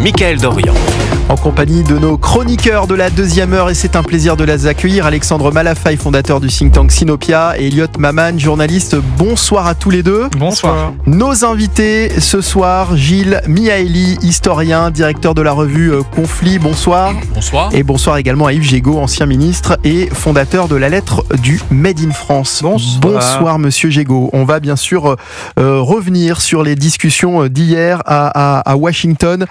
Mickaël Dorian. En compagnie de nos chroniqueurs de la deuxième heure, et c'est un plaisir de les accueillir. Alexandre Malafaille, fondateur du think tank Sinopia, et Elliot Maman, journaliste. Bonsoir à tous les deux. Bonsoir. Nos invités ce soir, Gilles Mihaeli, historien, directeur de la revue Conflit. Bonsoir. Bonsoir. Et bonsoir également à Yves Jégo, ancien ministre et fondateur de la lettre du Made in France. Bonsoir monsieur Jégo. On va bien sûr revenir sur les discussions d'hier à Washington.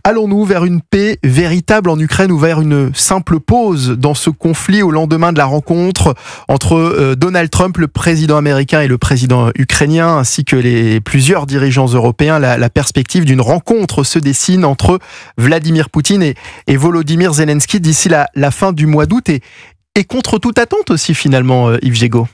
Allons-nous vers une paix véritable en Ukraine ou vers une simple pause dans ce conflit au lendemain de la rencontre entre Donald Trump, le président américain, et le président ukrainien, ainsi que plusieurs dirigeants européens? La perspective d'une rencontre se dessine entre Vladimir Poutine et Volodymyr Zelensky d'ici la fin du mois d'août, et contre toute attente aussi finalement, Yves Jégo.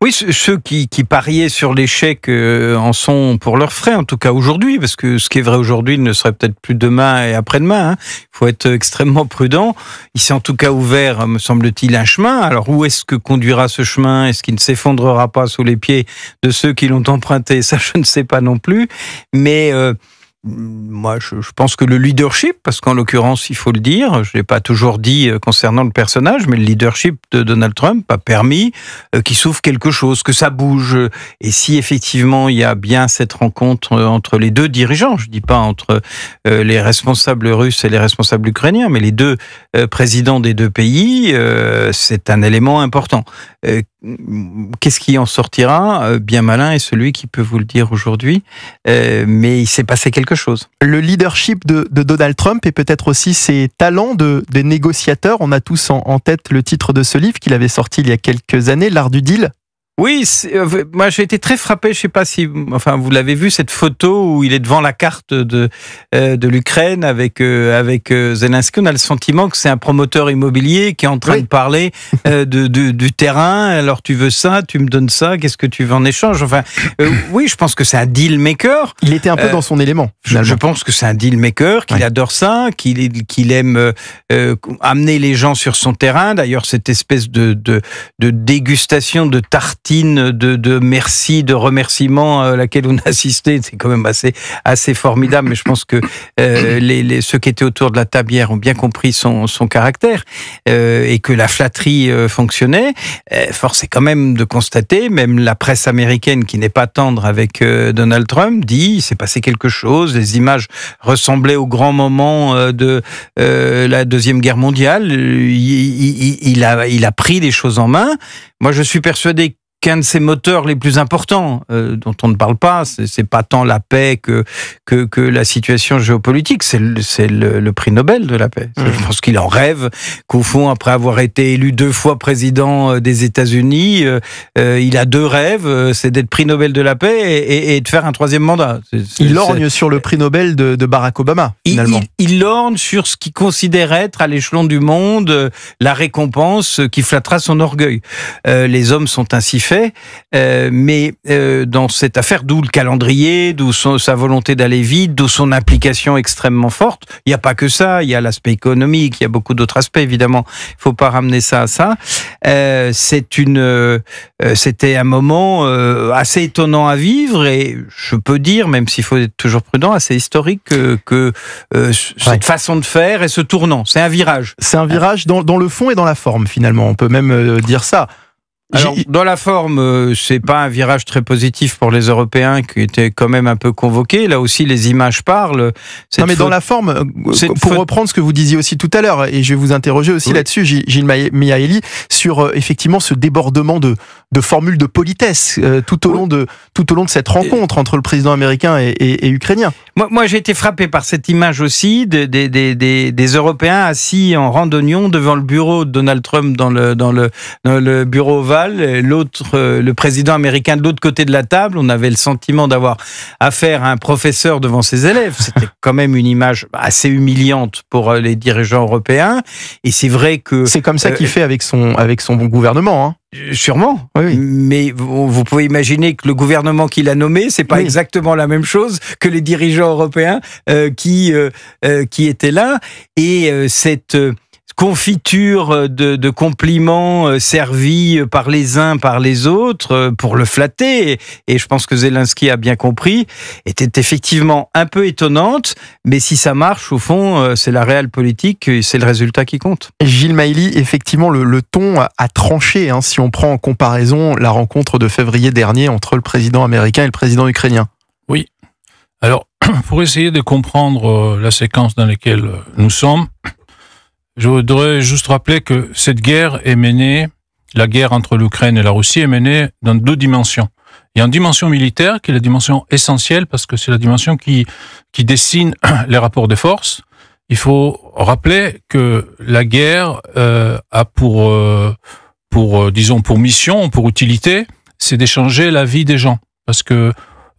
Oui, ceux qui pariaient sur l'échec en sont pour leurs frais, en tout cas aujourd'hui, parce que ce qui est vrai aujourd'hui ne serait peut-être plus demain et après-demain. Il faut être extrêmement prudent. Il s'est en tout cas ouvert, me semble-t-il, un chemin. Alors où est-ce que conduira ce chemin? Est-ce qu'il ne s'effondrera pas sous les pieds de ceux qui l'ont emprunté? Ça, je ne sais pas non plus. Mais moi, je pense que le leadership, parce qu'en l'occurrence, il faut le dire, je ne l'ai pas toujours dit concernant le personnage, mais le leadership de Donald Trump a permis qu'il s'ouvre quelque chose, que ça bouge. Et si effectivement il y a bien cette rencontre entre les deux dirigeants, je ne dis pas entre les responsables russes et les responsables ukrainiens, mais les deux présidents des deux pays, c'est un élément important. Qu'est-ce qui en sortira? Bien malin est celui qui peut vous le dire aujourd'hui, mais il s'est passé quelque chose. Le leadership de Donald Trump et peut-être aussi ses talents de négociateur. On a tous en tête le titre de ce livre qu'il avait sorti il y a quelques années, L'Art du Deal. Oui, moi j'ai été très frappé, je sais pas si vous l'avez vu, cette photo où il est devant la carte de l'Ukraine avec Zelensky. On a le sentiment que c'est un promoteur immobilier qui est en train de parler du terrain. Alors tu veux ça, tu me donnes ça, qu'est-ce que tu veux en échange? Oui, je pense que c'est un deal maker. Il était un peu dans son élément. Je pense que c'est un deal maker, qu'il adore ça, qu'il aime amener les gens sur son terrain. D'ailleurs, cette espèce de dégustation de tartines de merci, de remerciements à laquelle on a assisté, c'est quand même assez formidable, mais je pense que ceux qui étaient autour de la table hier ont bien compris son caractère et que la flatterie fonctionnait. Force est quand même de constater, même la presse américaine qui n'est pas tendre avec Donald Trump dit il s'est passé quelque chose, les images ressemblaient au grand moment de la Deuxième Guerre mondiale, il a pris les choses en main. Moi je suis persuadé qu'un de ces moteurs les plus importants, dont on ne parle pas, c'est pas tant la paix que la situation géopolitique, c'est le prix Nobel de la paix. Je pense qu'il en rêve, qu'au fond, après avoir été élu 2 fois président des États-Unis, il a 2 rêves, c'est d'être prix Nobel de la paix et de faire un 3e mandat. Il lorgne sur le prix Nobel de Barack Obama, finalement. Il lorgne sur ce qu'il considère être, à l'échelon du monde, la récompense qui flattera son orgueil. Les hommes sont ainsi faits, mais dans cette affaire, d'où le calendrier, d'où sa volonté d'aller vite, d'où son implication extrêmement forte. Il n'y a pas que ça, il y a l'aspect économique, il y a beaucoup d'autres aspects, évidemment. Il ne faut pas ramener ça à ça. C'était un moment assez étonnant à vivre, et je peux dire, même s'il faut être toujours prudent, assez historique que cette façon de faire et ce tournant. C'est un virage. C'est un virage dans le fond et dans la forme, finalement. On peut même dire ça. Alors, dans la forme, c'est pas un virage très positif pour les Européens qui étaient quand même un peu convoqués. Là aussi, les images parlent. Non, mais dans la forme, pour reprendre ce que vous disiez aussi tout à l'heure, et je vais vous interroger aussi là-dessus, Gilles Mihaeli, sur effectivement ce débordement de formules de politesse tout au long de cette rencontre entre le président américain et ukrainien. Moi, j'ai été frappé par cette image aussi des Européens assis en rang d'oignon devant le bureau de Donald Trump dans le bureau ovale. Le président américain de l'autre côté de la table. On avait le sentiment d'avoir affaire à un professeur devant ses élèves. C'était quand même une image assez humiliante pour les dirigeants européens. Et c'est vrai que... C'est comme ça qu'il fait avec son gouvernement, hein. Sûrement, oui. Mais vous pouvez imaginer que le gouvernement qu'il a nommé, c'est pas exactement la même chose que les dirigeants européens qui étaient là. Et confiture de compliments servis par les uns, par les autres, pour le flatter. Et je pense que Zelensky a bien compris, était effectivement un peu étonnante, mais si ça marche, au fond, c'est la réelle politique, c'est le résultat qui compte. Gilles Mailly, effectivement, le ton a tranché, hein, si on prend en comparaison la rencontre de février dernier entre le président américain et le président ukrainien. Oui. Alors, pour essayer de comprendre la séquence dans laquelle nous sommes, je voudrais juste rappeler que cette guerre est menée, la guerre entre l'Ukraine et la Russie est menée dans deux dimensions. Il y a une dimension militaire qui est la dimension essentielle parce que c'est la dimension qui dessine les rapports de force. Il faut rappeler que la guerre a pour mission, pour utilité, c'est d'échanger la vie des gens. Parce que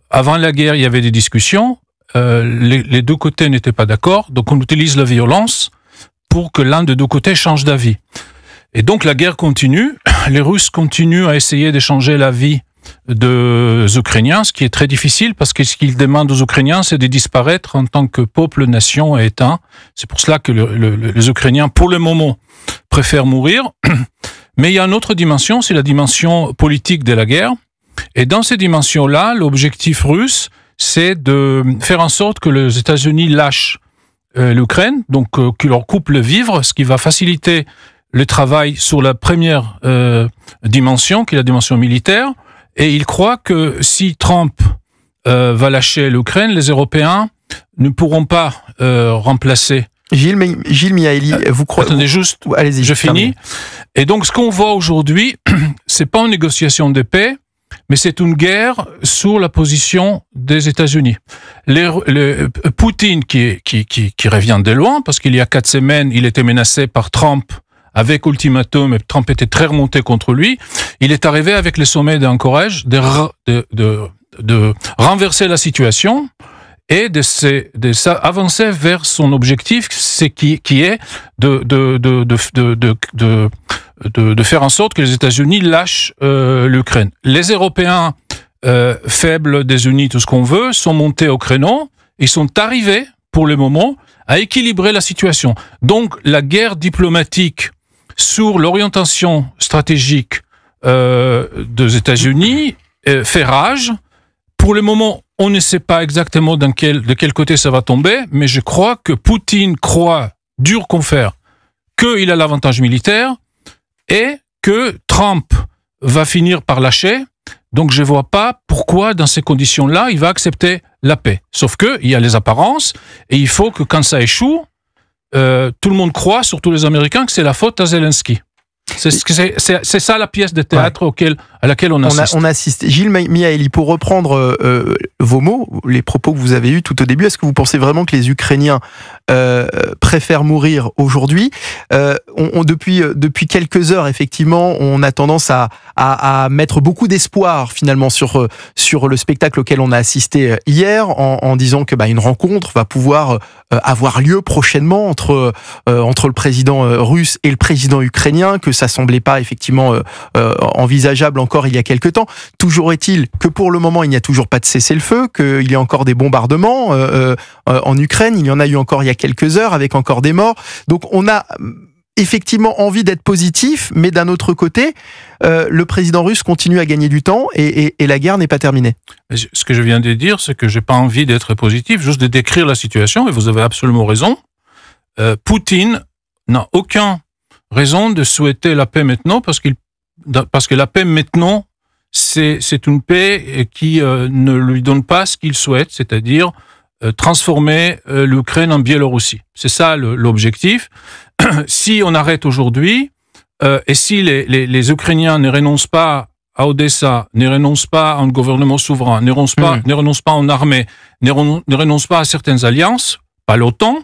avant la guerre, il y avait des discussions, les deux côtés n'étaient pas d'accord, donc on utilise la violence pour que l'un des deux côtés change d'avis. Et donc la guerre continue, les Russes continuent à essayer d'échanger la vie des Ukrainiens, ce qui est très difficile parce que ce qu'ils demandent aux Ukrainiens, c'est de disparaître en tant que peuple, nation et État. C'est pour cela que les Ukrainiens, pour le moment, préfèrent mourir. Mais il y a une autre dimension, c'est la dimension politique de la guerre. Et dans ces dimensions-là, l'objectif russe, c'est de faire en sorte que les États-Unis lâchent l'Ukraine, donc qu'ils leur coupent le vivre, ce qui va faciliter le travail sur la première dimension, qui est la dimension militaire. Et il croit que si Trump va lâcher l'Ukraine, les Européens ne pourront pas remplacer. Gilles Mihaili, vous croyez... Attendez juste, allez-y, je finis. Et donc ce qu'on voit aujourd'hui, c'est pas une négociation de paix, mais c'est une guerre sur la position des États-Unis. Poutine, qui revient de loin, parce qu'il y a 4 semaines, il était menacé par Trump avec ultimatum, et Trump était très remonté contre lui, il est arrivé avec le sommet d'Anchorage de renverser la situation et d'avancer vers son objectif, qui est de faire en sorte que les États-Unis lâchent l'Ukraine. Les Européens faibles des Unis, tout ce qu'on veut, sont montés au créneau, ils sont arrivés, pour le moment, à équilibrer la situation. Donc, la guerre diplomatique sur l'orientation stratégique des États-Unis fait rage. Pour le moment, on ne sait pas exactement de quel côté ça va tomber, mais je crois que Poutine croit, dur qu'on fait, qu'il a l'avantage militaire et que Trump va finir par lâcher. Donc je ne vois pas pourquoi, dans ces conditions-là, il va accepter la paix. Sauf qu'il y a les apparences, et il faut que quand ça échoue, tout le monde croit, surtout les Américains, que c'est la faute à Zelensky. C'est ça la pièce de théâtre à laquelle on assiste. On assiste. Gilles Mihaili, pour reprendre vos mots, les propos que vous avez eus tout au début, est-ce que vous pensez vraiment que les Ukrainiens préfèrent mourir aujourd'hui ? Depuis quelques heures, effectivement, on a tendance à mettre beaucoup d'espoir finalement sur le spectacle auquel on a assisté hier, en disant que une rencontre va pouvoir avoir lieu prochainement entre le président russe et le président ukrainien, que ça semblait pas effectivement envisageable encore il y a quelque temps. Toujours est-il que pour le moment, il n'y a toujours pas de cessez-le-feu, qu'il y a encore des bombardements en Ukraine. Il y en a eu encore il y a quelques heures, avec encore des morts. Donc on a effectivement envie d'être positif, mais d'un autre côté, le président russe continue à gagner du temps et la guerre n'est pas terminée. Ce que je viens de dire, c'est que j'ai pas envie d'être positif, juste de décrire la situation, et vous avez absolument raison. Poutine n'a aucune raison de souhaiter la paix maintenant, parce que la paix maintenant, c'est une paix qui ne lui donne pas ce qu'il souhaite, c'est-à-dire transformer l'Ukraine en Biélorussie. C'est ça l'objectif. Si on arrête aujourd'hui, et si les Ukrainiens ne renoncent pas à Odessa, ne renoncent pas à un gouvernement souverain, ne renoncent pas en armée, ne renoncent pas à certaines alliances, pas l'OTAN,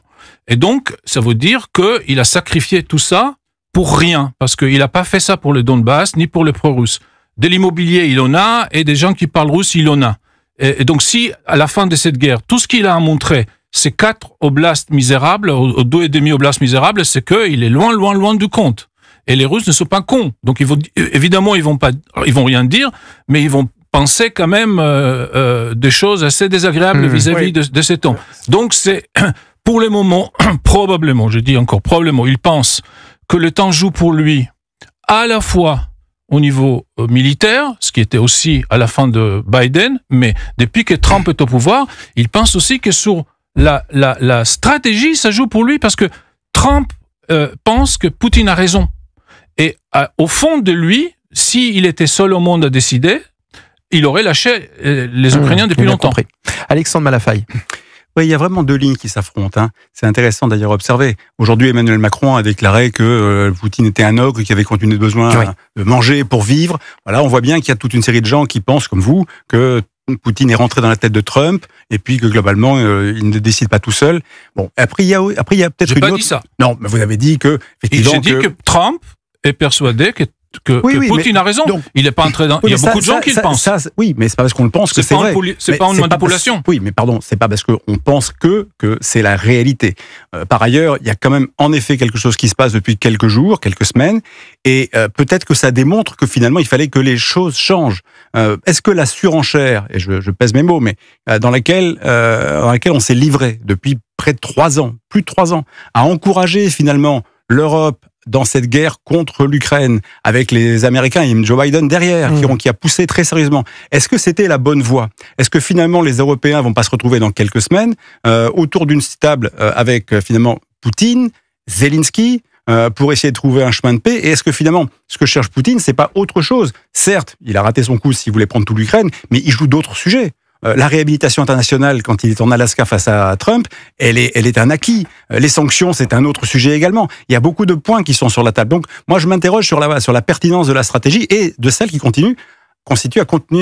et donc ça veut dire qu'il a sacrifié tout ça pour rien, parce qu'il n'a pas fait ça pour le Donbass, ni pour le pro-russe. De l'immobilier, il en a, et des gens qui parlent russe, il en a. Et donc si, à la fin de cette guerre, tout ce qu'il a à montrer, c'est 4 oblasts misérables, ou 2,5 oblasts misérables, c'est qu'il est loin, loin, loin du compte. Et les Russes ne sont pas cons. Donc évidemment, ils vont rien dire, mais ils vont penser quand même des choses assez désagréables vis-à-vis de cet homme. Donc c'est, pour le moment, probablement, je dis encore probablement, ils pensent que le temps joue pour lui, à la fois au niveau militaire, ce qui était aussi à la fin de Biden, mais depuis que Trump est au pouvoir, il pense aussi que sur la stratégie, ça joue pour lui, parce que Trump pense que Poutine a raison. Et au fond de lui, s'il était seul au monde à décider, il aurait lâché les Ukrainiens depuis longtemps. Compris. Alexandre Malafaille. Oui, il y a vraiment deux lignes qui s'affrontent. C'est intéressant d'ailleurs à observer. Aujourd'hui, Emmanuel Macron a déclaré que Poutine était un ogre, qu'il avait continué besoin de manger pour vivre. Voilà, on voit bien qu'il y a toute une série de gens qui pensent, comme vous, que Poutine est rentré dans la tête de Trump et puis que globalement, il ne décide pas tout seul. Bon, après il y a peut-être une autre... J'ai pas dit ça. Non, mais vous avez dit que... J'ai dit que Trump est persuadé que Poutine a raison. Donc, il n'est pas entré dans... il y a beaucoup de gens qui le pensent. Oui, mais c'est pas parce qu'on le pense que c'est vrai. C'est pas une manipulation. Oui, mais pardon, c'est pas parce qu'on pense que c'est la réalité. Par ailleurs, il y a quand même en effet quelque chose qui se passe depuis quelques jours, quelques semaines, et peut-être que ça démontre que finalement il fallait que les choses changent. Est-ce que la surenchère, et je pèse mes mots, mais dans laquelle on s'est livré depuis près de 3 ans, plus de 3 ans, à encourager finalement l'Europe dans cette guerre contre l'Ukraine, avec les Américains et Joe Biden derrière, qui a poussé très sérieusement. Est-ce que c'était la bonne voie? Est-ce que finalement les Européens vont pas se retrouver dans quelques semaines autour d'une table avec finalement Poutine, Zelensky, pour essayer de trouver un chemin de paix? Et est-ce que finalement, ce que cherche Poutine, c'est pas autre chose? Certes, il a raté son coup s'il voulait prendre toute l'Ukraine, mais il joue d'autres sujets. La réhabilitation internationale, quand il est en Alaska face à Trump, elle est un acquis. Les sanctions, c'est un autre sujet également. Il y a beaucoup de points qui sont sur la table. Donc, moi, je m'interroge sur la pertinence de la stratégie et de celle qui continuer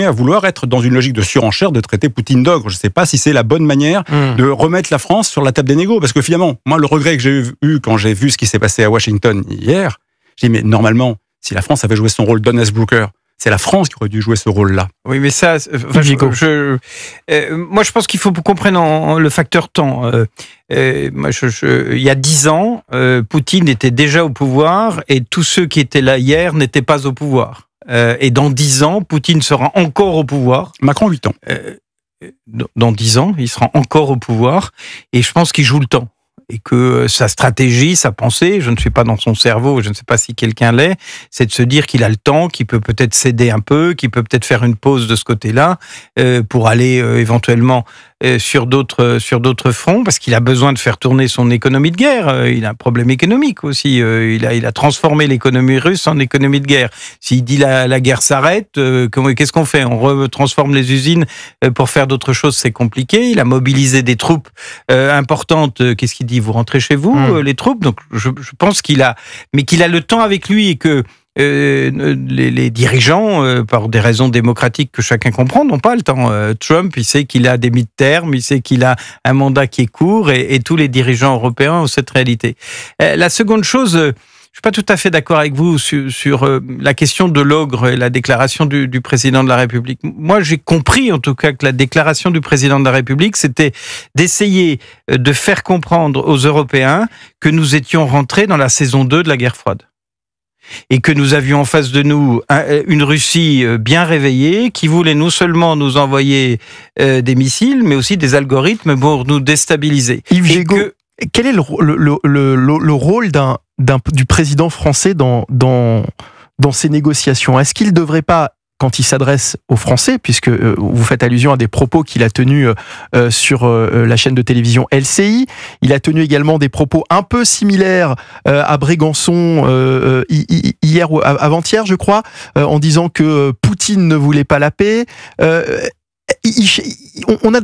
à vouloir être dans une logique de surenchère, de traiter Poutine d'ogre. Je ne sais pas si c'est la bonne manière de remettre la France sur la table des négos. Parce que finalement, moi, le regret que j'ai eu quand j'ai vu ce qui s'est passé à Washington hier, j'ai dit, mais normalement, si la France avait joué son rôle d'honest broker, c'est la France qui aurait dû jouer ce rôle-là. Oui, mais ça, moi je pense qu'il faut comprendre le facteur temps. Il y a 10 ans, Poutine était déjà au pouvoir et tous ceux qui étaient là hier n'étaient pas au pouvoir. Et dans 10 ans, Poutine sera encore au pouvoir. Macron, 8 ans. Dans 10 ans, il sera encore au pouvoir et je pense qu'il joue le temps. Et que sa stratégie, sa pensée, je ne suis pas dans son cerveau, je ne sais pas si quelqu'un l'est, c'est de se dire qu'il a le temps, qu'il peut peut-être céder un peu, qu'il peut peut-être faire une pause de ce côté-là pour aller éventuellement sur d'autres fronts, parce qu'il a besoin de faire tourner son économie de guerre. Il a un problème économique aussi. Il a transformé l'économie russe en économie de guerre. S'il dit la guerre s'arrête, qu'est-ce qu'on fait? On retransforme les usines pour faire d'autres choses, c'est compliqué. Il a mobilisé des troupes importantes. Qu'est-ce qu'il dit? Vous rentrez chez vous, les troupes. Donc je pense qu'il a le temps avec lui et que les dirigeants, par des raisons démocratiques que chacun comprend, n'ont pas le temps. Trump, il sait qu'il a des mid-terms, il sait qu'il a un mandat qui est court, et tous les dirigeants européens ont cette réalité. La seconde chose, je suis pas tout à fait d'accord avec vous sur la question de l'ogre et la déclaration du président de la République. Moi, j'ai compris en tout cas que la déclaration du président de la République, c'était d'essayer de faire comprendre aux Européens que nous étions rentrés dans la saison 2 de la guerre froide. Et que nous avions en face de nous une Russie bien réveillée qui voulait non seulement nous envoyer des missiles, mais aussi des algorithmes pour nous déstabiliser. Yves Gégaud, quel est le rôle du président français dans ces négociations? Est-ce qu'il ne devrait pas, quand il s'adresse aux Français, puisque vous faites allusion à des propos qu'il a tenus sur la chaîne de télévision LCI, il a tenu également des propos un peu similaires à Brégançon hier ou avant-hier, je crois, en disant que Poutine ne voulait pas la paix.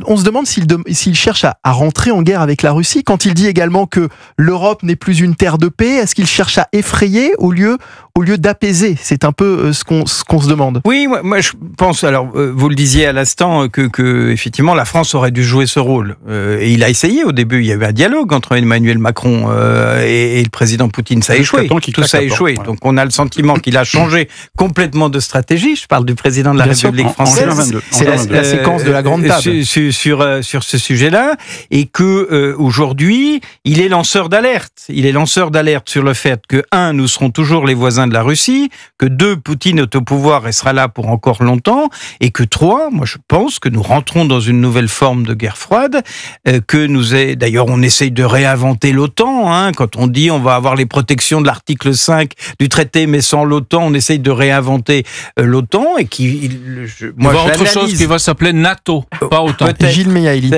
On se demande s'il cherche à rentrer en guerre avec la Russie, quand il dit également que l'Europe n'est plus une terre de paix. Est-ce qu'il cherche à effrayer au lieu d'apaiser? C'est un peu ce qu'on se demande. Oui, moi je pense, alors vous le disiez à l'instant, que effectivement la France aurait dû jouer ce rôle. Et il a essayé au début, il y avait un dialogue entre Emmanuel Macron et le président Poutine. Ça a échoué, tout ça a échoué. Voilà. Donc on a le sentiment qu'il a changé complètement de stratégie. Je parle du président de la République française. C'est la séquence de la grande table sur ce sujet-là, et que aujourd'hui, il est lanceur d'alerte. Il est lanceur d'alerte sur le fait que 1, nous serons toujours les voisins de la Russie, que 2, Poutine est au pouvoir et sera là pour encore longtemps, et que 3, moi je pense que nous rentrons dans une nouvelle forme de guerre froide, d'ailleurs on essaye de réinventer l'OTAN, hein, quand on dit on va avoir les protections de l'article 5 du traité, mais sans l'OTAN, on essaye de réinventer l'OTAN, et moi autre chose qui va s'appeler NATO, pas OTAN. Gilles Meyaili.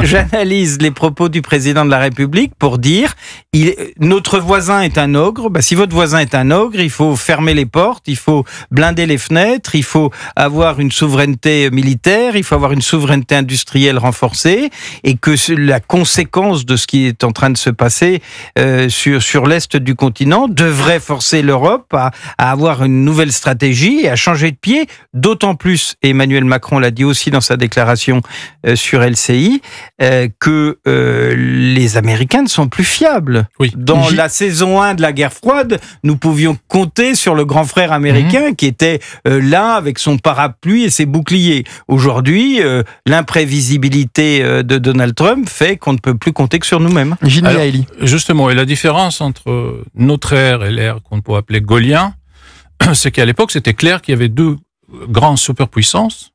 J'analyse les propos du président de la République pour dire notre voisin est un ogre. Si votre voisin est un ogre, il faut fermer les portes, il faut blinder les fenêtres, il faut avoir une souveraineté militaire, il faut avoir une souveraineté industrielle renforcée, et que la conséquence de ce qui est en train de se passer sur l'est du continent devrait forcer l'Europe à avoir une nouvelle stratégie et à changer de pied, d'autant plus, et Emmanuel Macron l'a dit aussi dans sa déclaration sur LCI, que les Américains ne sont plus fiables. Oui. Dans la saison 1 de la guerre froide, nous pouvions compter sur le grand frère américain qui était là avec son parapluie et ses boucliers. Aujourd'hui, l'imprévisibilité de Donald Trump fait qu'on ne peut plus compter que sur nous-mêmes. Gilles Meyaili. Justement, et la différence entre notre ère et l'ère qu'on peut appeler gaulien, c'est qu'à l'époque, c'était clair qu'il y avait 2 grandes superpuissances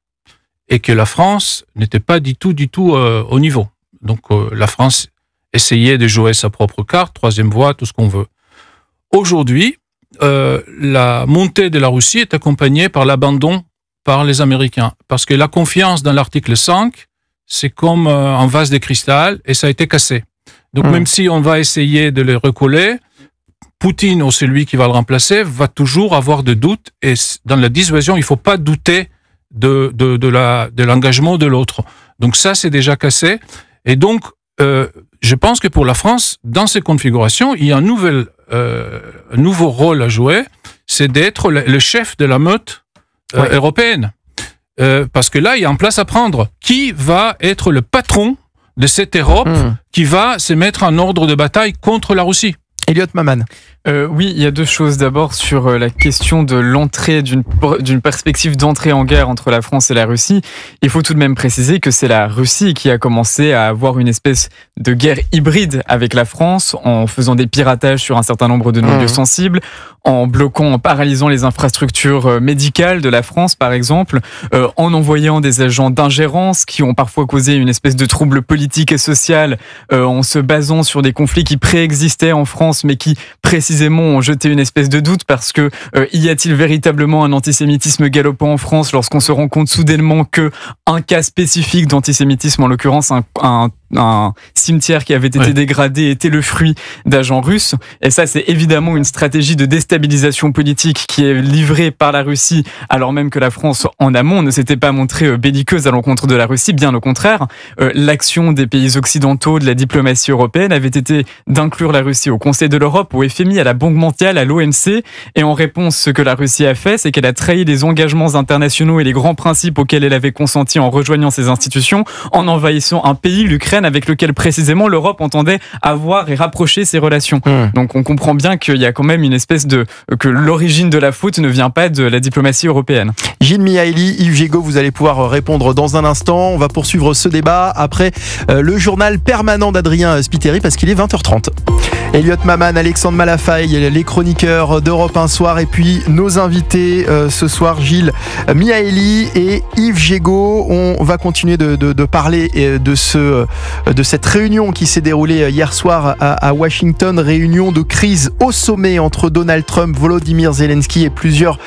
et que la France n'était pas du tout au niveau. Donc la France essayait de jouer sa propre carte, 3e voie, tout ce qu'on veut. Aujourd'hui, la montée de la Russie est accompagnée par l'abandon par les Américains. Parce que la confiance dans l'article 5, c'est comme un vase de cristal et ça a été cassé. Donc même si on va essayer de le recoller, Poutine ou celui qui va le remplacer va toujours avoir des doutes, et dans la dissuasion, il ne faut pas douter de l'engagement de l'autre. Donc ça, c'est déjà cassé. Et donc, je pense que pour la France, dans ces configurations, il y a un nouveau rôle à jouer, c'est d'être le chef de la meute européenne. Parce que là, il y a un place à prendre. Qui va être le patron de cette Europe qui va se mettre en ordre de bataille contre la Russie? Elliot Maman. Oui, il y a 2 choses. D'abord, sur la question de l'entrée, d'une perspective d'entrée en guerre entre la France et la Russie, il faut tout de même préciser que c'est la Russie qui a commencé à avoir une espèce de guerre hybride avec la France, en faisant des piratages sur un certain nombre de nos lieux sensibles, en bloquant, en paralysant les infrastructures médicales de la France, par exemple, en envoyant des agents d'ingérence qui ont parfois causé une espèce de trouble politique et social, en se basant sur des conflits qui préexistaient en France, mais qui précisément ont jeté une espèce de doute, parce que y a-t-il véritablement un antisémitisme galopant en France lorsqu'on se rend compte soudainement que un cas spécifique d'antisémitisme, en l'occurrence un cimetière qui avait été dégradé, était le fruit d'agents russes. Et ça, c'est évidemment une stratégie de déstabilisation politique qui est livrée par la Russie, alors même que la France, en amont, ne s'était pas montrée belliqueuse à l'encontre de la Russie. Bien au contraire, l'action des pays occidentaux, de la diplomatie européenne, avait été d'inclure la Russie au Conseil de l'Europe, au FMI, à la Banque mondiale, à l'OMC. Et en réponse, ce que la Russie a fait, c'est qu'elle a trahi les engagements internationaux et les grands principes auxquels elle avait consenti en rejoignant ces institutions, en envahissant un pays, l'Ukraine, avec lequel précisément l'Europe entendait avoir et rapprocher ses relations. Donc on comprend bien qu'il y a quand même une espèce que l'origine de la faute ne vient pas de la diplomatie européenne. Gilles Meyaili, Yves Gégaud, vous allez pouvoir répondre dans un instant. On va poursuivre ce débat après le journal permanent d'Adrien Spiteri, parce qu'il est 20h30. Elliot Maman, Alexandre Malafaille, les chroniqueurs d'Europe 1 Soir, et puis nos invités ce soir, Gilles Meyaili et Yves Gégaud. On va continuer de parler de cette réunion qui s'est déroulée hier soir à Washington, réunion de crise au sommet entre Donald Trump, Volodymyr Zelensky et plusieurs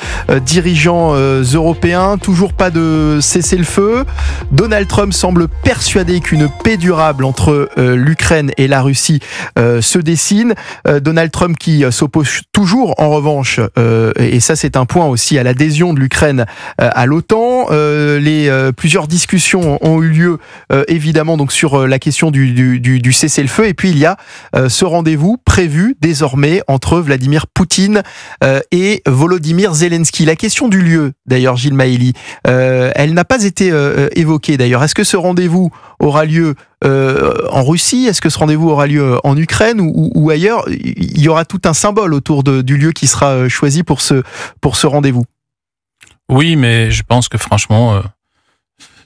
dirigeants européens. Toujours pas de cessez-le-feu. Donald Trump semble persuadé qu'une paix durable entre l'Ukraine et la Russie se dessine. Donald Trump qui s'oppose toujours en revanche, et ça c'est un point aussi, à l'adhésion de l'Ukraine à l'OTAN. Plusieurs discussions ont eu lieu évidemment donc sur la question du cessez-le-feu, et puis il y a ce rendez-vous prévu désormais entre Vladimir Poutine et Volodymyr Zelensky. La question du lieu, d'ailleurs, Gilles Meyaili, elle n'a pas été évoquée d'ailleurs. Est-ce que ce rendez-vous aura lieu en Russie? Est-ce que ce rendez-vous aura lieu en Ukraine ou ailleurs? Il y aura tout un symbole autour du lieu qui sera choisi pour ce rendez-vous. Oui, mais je pense que franchement,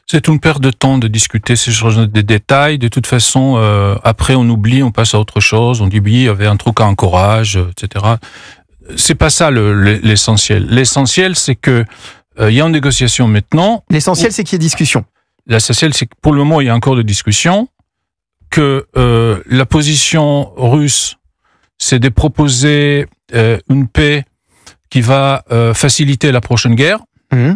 C'est une perte de temps de discuter sur des détails. De toute façon, après on oublie, on passe à autre chose. On dit oui, il y avait un truc à encourage, etc. C'est pas ça l'essentiel. L'essentiel, c'est que il y a une négociation maintenant. L'essentiel, c'est qu'il y ait discussion. L'essentiel, c'est que pour le moment, il y a encore de discussions. Que la position russe, c'est de proposer une paix qui va faciliter la prochaine guerre. Mmh.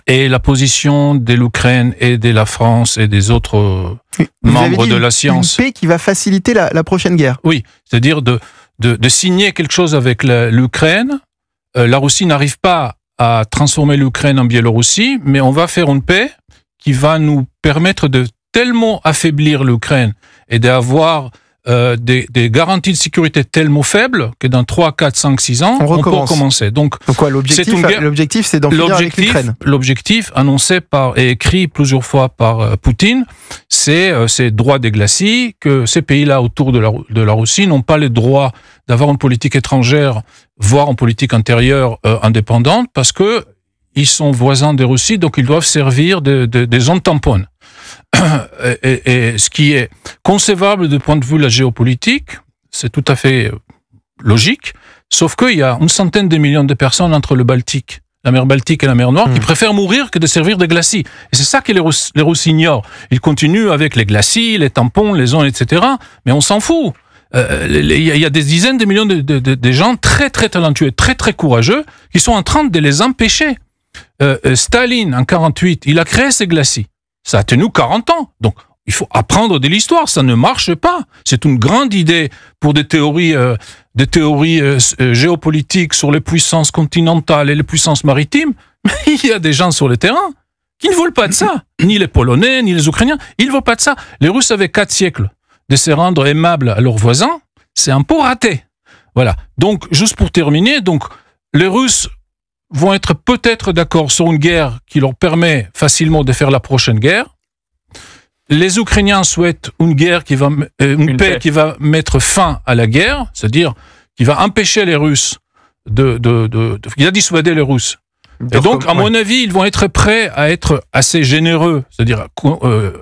Et la position de l'Ukraine et de la France et des autres membres de la science. Une paix qui va faciliter la prochaine guerre. Oui, c'est-à-dire de signer quelque chose avec l'Ukraine. La Russie n'arrive pas à transformer l'Ukraine en Biélorussie, mais on va faire une paix qui va nous permettre de tellement affaiblir l'Ukraine et d'avoir des garanties de sécurité tellement faibles que dans 3, 4, 5, 6 ans, on peut recommencer. Donc quoi, l'objectif, c'est d'en finir avec l'Ukraine. L'objectif annoncé et écrit plusieurs fois par Poutine, c'est droit des glacis, que ces pays-là autour de la Russie n'ont pas le droit d'avoir une politique étrangère, voire une politique intérieure indépendante, parce que ils sont voisins des Russies, donc ils doivent servir des zones tamponnes. Et ce qui est concevable du point de vue de la géopolitique, c'est tout à fait logique, sauf qu'il y a une centaine de millions de personnes entre le Baltique, la mer Baltique et la mer Noire, qui préfèrent mourir que de servir des glacis. Et c'est ça que les Russes ignorent. Ils continuent avec les glacis, les tampons, les zones, etc. Mais on s'en fout. Il y a des dizaines de millions de gens très très talentueux, très très courageux, qui sont en train de les empêcher. Staline, en 48, il a créé ces glacis. Ça a tenu 40 ans. Donc, il faut apprendre de l'histoire. Ça ne marche pas. C'est une grande idée pour des théories géopolitiques sur les puissances continentales et les puissances maritimes. Mais il y a des gens sur le terrain qui ne veulent pas de ça. Ni les Polonais, ni les Ukrainiens. Ils ne veulent pas de ça. Les Russes avaient 4 siècles de se rendre aimables à leurs voisins. C'est un peu raté. Voilà. Donc, juste pour terminer, les Russes vont être peut-être d'accord sur une guerre qui leur permet facilement de faire la prochaine guerre. Les Ukrainiens souhaitent une guerre une paix qui va mettre fin à la guerre, c'est-à-dire qui va empêcher les Russes il a dissuadé les Russes. Et donc, à mon avis, ils vont être prêts à être assez généreux, c'est-à-dire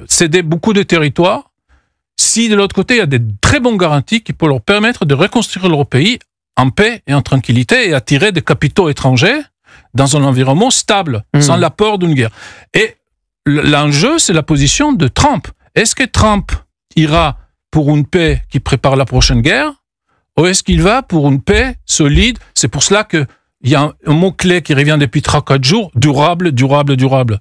céder beaucoup de territoires, si de l'autre côté, il y a des très bonnes garanties qui peuvent leur permettre de reconstruire leur pays en paix et en tranquillité et attirer des capitaux étrangers dans un environnement stable, sans l'apport d'une guerre. Et l'enjeu, c'est la position de Trump. Est-ce que Trump ira pour une paix qui prépare la prochaine guerre, ou est-ce qu'il va pour une paix solide? C'est pour cela qu'il y a un mot-clé qui revient depuis 3-4 jours, durable, durable, durable.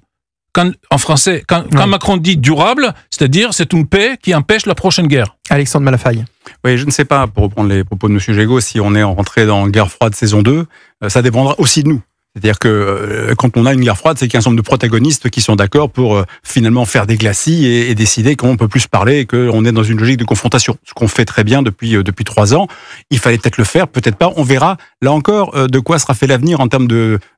En français, quand Macron dit durable, c'est-à-dire c'est une paix qui empêche la prochaine guerre. Alexandre Malafaille. Oui, je ne sais pas, pour reprendre les propos de M. Gégaud, si on est rentré dans guerre froide saison 2, ça dépendra aussi de nous. C'est-à-dire que quand on a une guerre froide, c'est qu'il y a un certain nombre de protagonistes qui sont d'accord pour finalement faire des glacis et décider qu'on peut plus se parler et qu'on est dans une logique de confrontation. Ce qu'on fait très bien depuis 3 ans. Il fallait peut-être le faire, peut-être pas. On verra, là encore, de quoi sera fait l'avenir en termes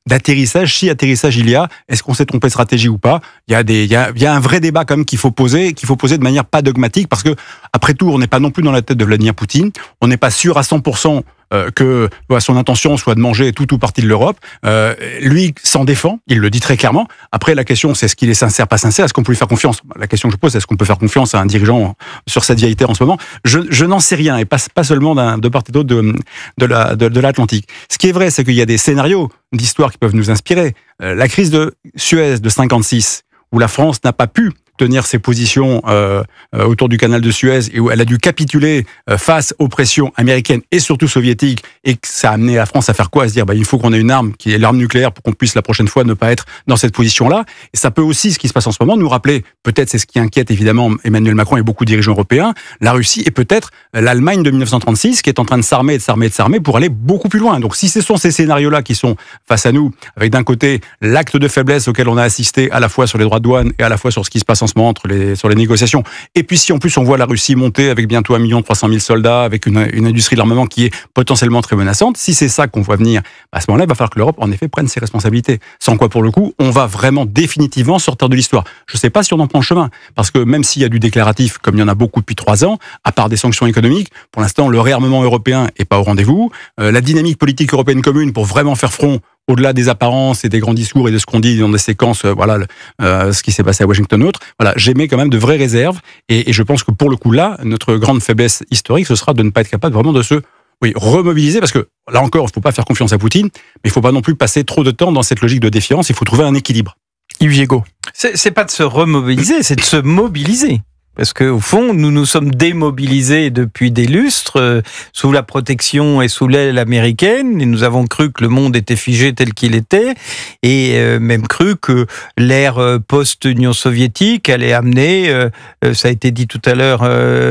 d'atterrissage. Si atterrissage il y a, est-ce qu'on s'est trompé de stratégie ou pas? Il y a un vrai débat quand même qu'il faut poser de manière pas dogmatique, parce que après tout, on n'est pas non plus dans la tête de Vladimir Poutine. On n'est pas sûr à 100% que son intention soit de manger tout ou partie de l'Europe. Lui s'en défend, il le dit très clairement. Après, la question, c'est est-ce qu'il est sincère, pas sincère? Est-ce qu'on peut lui faire confiance? La question que je pose, est-ce qu'on peut faire confiance à un dirigeant sur cette vieille terre en ce moment? Je n'en sais rien, et pas seulement de part et d'autre de l'Atlantique. Ce qui est vrai, c'est qu'il y a des scénarios d'histoire qui peuvent nous inspirer. La crise de Suez de 56, où la France n'a pas pu tenir ses positions autour du canal de Suez et où elle a dû capituler face aux pressions américaines et surtout soviétiques, et que ça a amené la France à faire quoi? À se dire il faut qu'on ait une arme qui est l'arme nucléaire pour qu'on puisse la prochaine fois ne pas être dans cette position-là. Et ça peut aussi, ce qui se passe en ce moment, nous rappeler, peut-être c'est ce qui inquiète évidemment Emmanuel Macron et beaucoup de dirigeants européens, la Russie et peut-être l'Allemagne de 1936 qui est en train de s'armer pour aller beaucoup plus loin. Donc si ce sont ces scénarios-là qui sont face à nous, avec d'un côté l'acte de faiblesse auquel on a assisté à la fois sur les droits de douane et à la fois sur ce qui se passe en ce moment sur les négociations. Et puis si en plus on voit la Russie monter avec bientôt 1 300 000 soldats, avec une industrie de l'armement qui est potentiellement très menaçante, si c'est ça qu'on voit venir, à ce moment-là, il va falloir que l'Europe en effet prenne ses responsabilités. Sans quoi pour le coup, on va vraiment définitivement sortir de l'histoire. Je ne sais pas si on en prend le chemin, parce que même s'il y a du déclaratif, comme il y en a beaucoup depuis 3 ans, à part des sanctions économiques, pour l'instant le réarmement européen n'est pas au rendez-vous. La dynamique politique européenne commune pour vraiment faire front au-delà des apparences et des grands discours et de ce qu'on dit dans des séquences, ce qui s'est passé à Washington ou autre, j'émets quand même de vraies réserves. Et je pense que pour le coup là, notre grande faiblesse historique, ce sera de ne pas être capable vraiment de se remobiliser, parce que là encore, il ne faut pas faire confiance à Poutine, mais il ne faut pas non plus passer trop de temps dans cette logique de défiance. Il faut trouver un équilibre. Yves Jégo. C'est pas de se remobiliser, c'est de se mobiliser. Parce que au fond, nous nous sommes démobilisés depuis des lustres sous la protection et sous l'aile américaine, et nous avons cru que le monde était figé tel qu'il était, et même cru que l'ère post-Union soviétique allait amener, ça a été dit tout à l'heure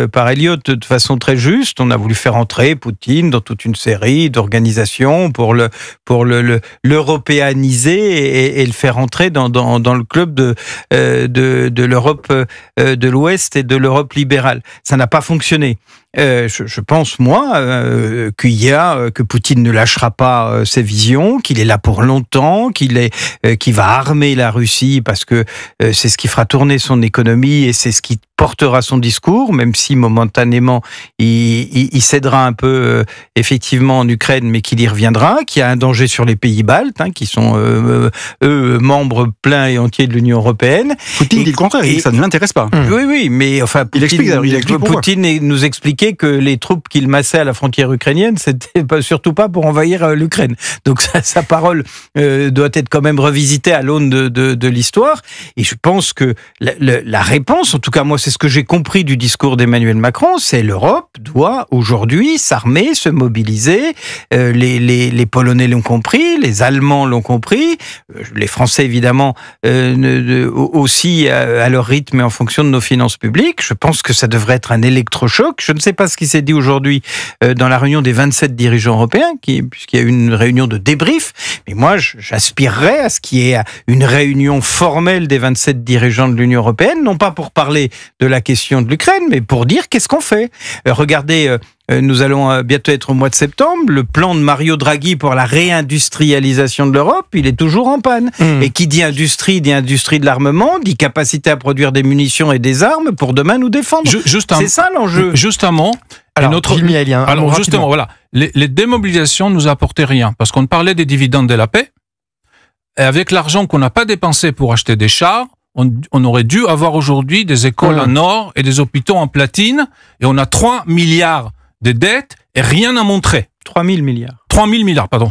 par Elliott de façon très juste, on a voulu faire entrer Poutine dans toute une série d'organisations pour l'européaniser et le faire entrer dans le club de l'Europe de l'Ouest et de l'Europe libérale. Ça n'a pas fonctionné. Je pense, moi, que Poutine ne lâchera pas ses visions, qu'il est là pour longtemps, qu'il va armer la Russie parce que c'est ce qui fera tourner son économie et c'est ce qui portera son discours, même si momentanément il cédera un peu effectivement en Ukraine, mais qu'il y reviendra, qu'il y a un danger sur les pays baltes, qui sont eux membres pleins et entiers de l'Union européenne. Poutine dit le contraire, ça ne l'intéresse pas. Oui, mais enfin Poutine nous expliquait que les troupes qu'il massait à la frontière ukrainienne, c'était surtout pas pour envahir l'Ukraine. Donc sa parole doit être quand même revisitée à l'aune de l'histoire. Et je pense que la réponse, en tout cas moi c'est ce que j'ai compris du discours d'Emmanuel Macron, c'est l'Europe doit aujourd'hui s'armer, se mobiliser. Les Polonais l'ont compris, les Allemands l'ont compris, les Français évidemment aussi à leur rythme et en fonction de nos finances publiques. Je pense que ça devrait être un électrochoc. Je ne sais pas ce qui s'est dit aujourd'hui dans la réunion des 27 dirigeants européens, puisqu'il y a eu une réunion de débrief, mais moi j'aspirerais à ce qu'il y ait une réunion formelle des 27 dirigeants de l'Union européenne, non pas pour parler de la question de l'Ukraine, mais pour dire qu'est-ce qu'on fait. Regardez, nous allons bientôt être au mois de septembre, le plan de Mario Draghi pour la réindustrialisation de l'Europe, il est toujours en panne. Et qui dit industrie de l'armement, dit capacité à produire des munitions et des armes pour demain nous défendre. C'est ça l'enjeu. Justement, les démobilisations nous apportaient rien, parce qu'on parlait des dividendes de la paix, et avec l'argent qu'on n'a pas dépensé pour acheter des chars, on aurait dû avoir aujourd'hui des écoles en or et des hôpitaux en platine, et on a 3 milliards de dettes et rien à montrer. 3 000 milliards. 3 000 milliards, pardon.